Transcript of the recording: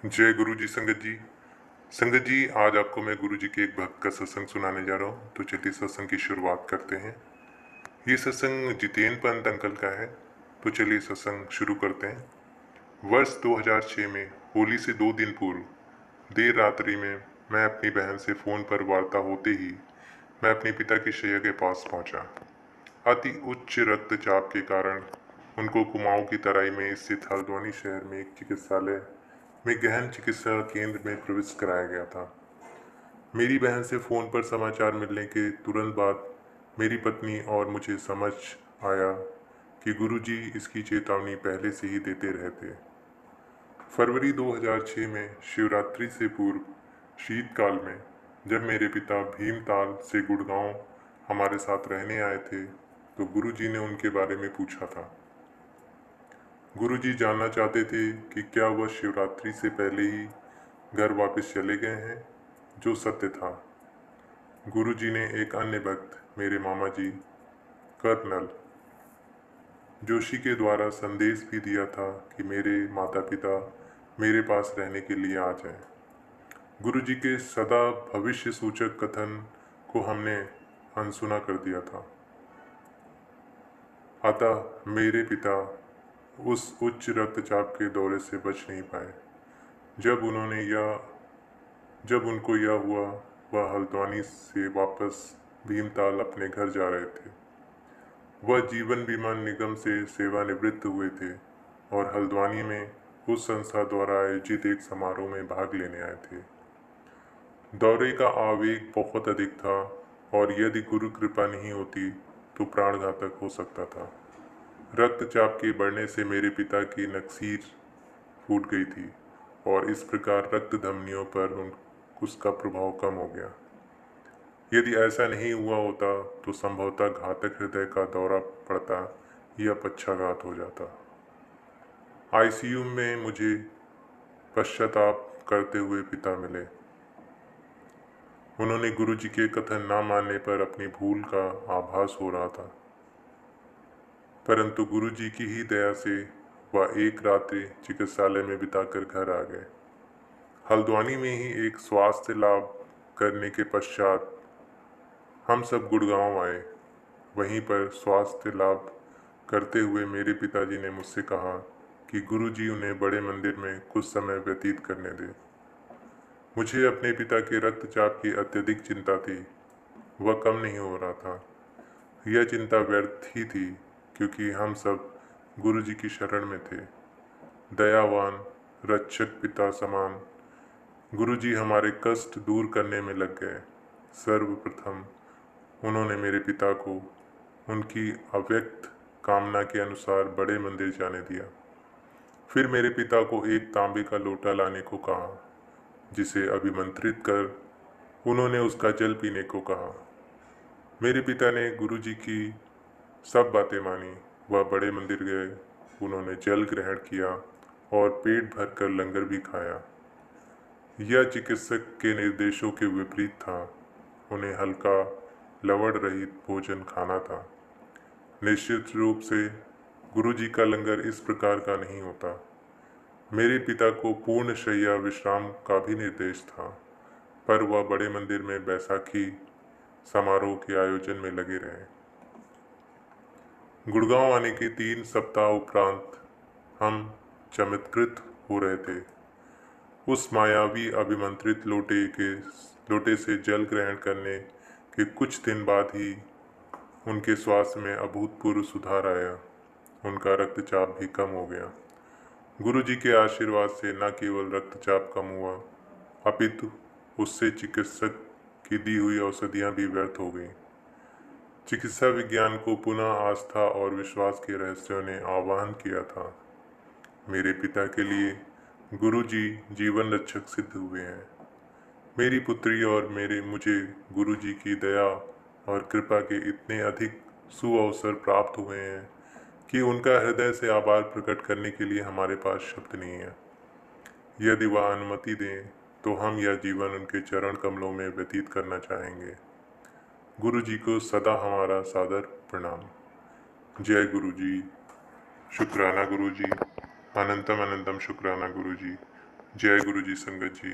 जय गुरु जी संगत जी। संगत जी, आज आपको मैं गुरु जी के एक भक्त का सत्संग सुनाने जा रहा हूँ। तो चलिए सत्संग की शुरुआत करते हैं। ये सत्संग जितेन पंत अंकल का है। तो चलिए सत्संग शुरू करते हैं। वर्ष 2006 में होली से 2 दिन पूर्व देर रात्रि में मैं अपनी बहन से फ़ोन पर वार्ता होते ही मैं अपने पिता की शैया के पास पहुंचा। अति उच्च रक्तचाप के कारण उनको कुमाऊं की तराई में स्थित हल्द्वानी शहर में एक चिकित्सालय में गहन चिकित्सा केंद्र में प्रविष्ट कराया गया था। मेरी बहन से फ़ोन पर समाचार मिलने के तुरंत बाद मेरी पत्नी और मुझे समझ आया कि गुरुजी इसकी चेतावनी पहले से ही देते रहते। फरवरी 2006 में शिवरात्रि से पूर्व शीतकाल में जब मेरे पिता भीमताल से गुड़गांव हमारे साथ रहने आए थे तो गुरुजी ने उनके बारे में पूछा था। गुरुजी जानना चाहते थे कि क्या वह शिवरात्रि से पहले ही घर वापस चले गए हैं, जो सत्य था। गुरुजी ने एक अन्य भक्त मेरे मामा जी कर्नल जोशी के द्वारा संदेश भी दिया था कि मेरे माता पिता मेरे पास रहने के लिए आ जाएं। गुरुजी के सदा भविष्य सूचक कथन को हमने अनसुना कर दिया था। अतः मेरे पिता उस उच्च रक्तचाप के दौरे से बच नहीं पाए। जब उनको यह हुआ, वह हल्द्वानी से वापस भीमताल अपने घर जा रहे थे। वह जीवन बीमा निगम से सेवानिवृत्त हुए थे और हल्द्वानी में उस संस्था द्वारा आयोजित एक समारोह में भाग लेने आए थे। दौरे का आवेग बहुत अधिक था और यदि गुरु कृपा नहीं होती तो प्राणघातक हो सकता था। रक्तचाप के बढ़ने से मेरे पिता की नक्सीर फूट गई थी और इस प्रकार रक्त धमनियों पर उसका प्रभाव कम हो गया। यदि ऐसा नहीं हुआ होता तो संभवतः घातक हृदय का दौरा पड़ता या पक्षाघात हो जाता। आईसीयू में मुझे पश्चाताप करते हुए पिता मिले। उन्होंने गुरुजी के कथन ना मानने पर अपनी भूल का आभास हो रहा था, परंतु गुरुजी की ही दया से वह एक रात्रि चिकित्सालय में बिताकर घर आ गए। हल्द्वानी में ही एक स्वास्थ्य लाभ करने के पश्चात हम सब गुड़गांव आए। वहीं पर स्वास्थ्य लाभ करते हुए मेरे पिताजी ने मुझसे कहा कि गुरुजी उन्हें बड़े मंदिर में कुछ समय व्यतीत करने दें। मुझे अपने पिता के रक्तचाप की अत्यधिक चिंता थी। वह कम नहीं हो रहा था। यह चिंता व्यर्थ ही थी क्योंकि हम सब गुरुजी की शरण में थे। दयावान रक्षक पिता समान गुरुजी हमारे कष्ट दूर करने में लग गए। सर्वप्रथम उन्होंने मेरे पिता को उनकी अव्यक्त कामना के अनुसार बड़े मंदिर जाने दिया। फिर मेरे पिता को एक तांबे का लोटा लाने को कहा, जिसे अभिमंत्रित कर उन्होंने उसका जल पीने को कहा। मेरे पिता ने गुरुजी की सब बातें मानी। वह बड़े मंदिर गए, उन्होंने जल ग्रहण किया और पेट भरकर लंगर भी खाया। यह चिकित्सक के निर्देशों के विपरीत था। उन्हें हल्का लवण रहित भोजन खाना था। निश्चित रूप से गुरुजी का लंगर इस प्रकार का नहीं होता। मेरे पिता को पूर्ण शैया विश्राम का भी निर्देश था, पर वह बड़े मंदिर में बैसाखी समारोह के आयोजन में लगे रहे। गुड़गांव आने के 3 सप्ताह उपरांत हम चमत्कृत हो रहे थे। उस मायावी अभिमंत्रित लोटे से जल ग्रहण करने के कुछ दिन बाद ही उनके स्वास्थ्य में अभूतपूर्व सुधार आया। उनका रक्तचाप भी कम हो गया। गुरुजी के आशीर्वाद से न केवल रक्तचाप कम हुआ, अपितु उससे चिकित्सक की दी हुई औषधियाँ भी व्यर्थ हो गईं। चिकित्सा विज्ञान को पुनः आस्था और विश्वास के रहस्यों ने आह्वान किया था। मेरे पिता के लिए गुरुजी जीवन रक्षक सिद्ध हुए हैं। मेरी पुत्री और मुझे गुरुजी की दया और कृपा के इतने अधिक सुअवसर प्राप्त हुए हैं कि उनका हृदय से आभार प्रकट करने के लिए हमारे पास शब्द नहीं है। यदि वह अनुमति दें तो हम यह जीवन उनके चरण कमलों में व्यतीत करना चाहेंगे। गुरुजी को सदा हमारा सादर प्रणाम। जय गुरुजी। शुक्राना गुरुजी। अनंतम अनंतम शुक्राना गुरुजी। जय गुरु जी संगत जी।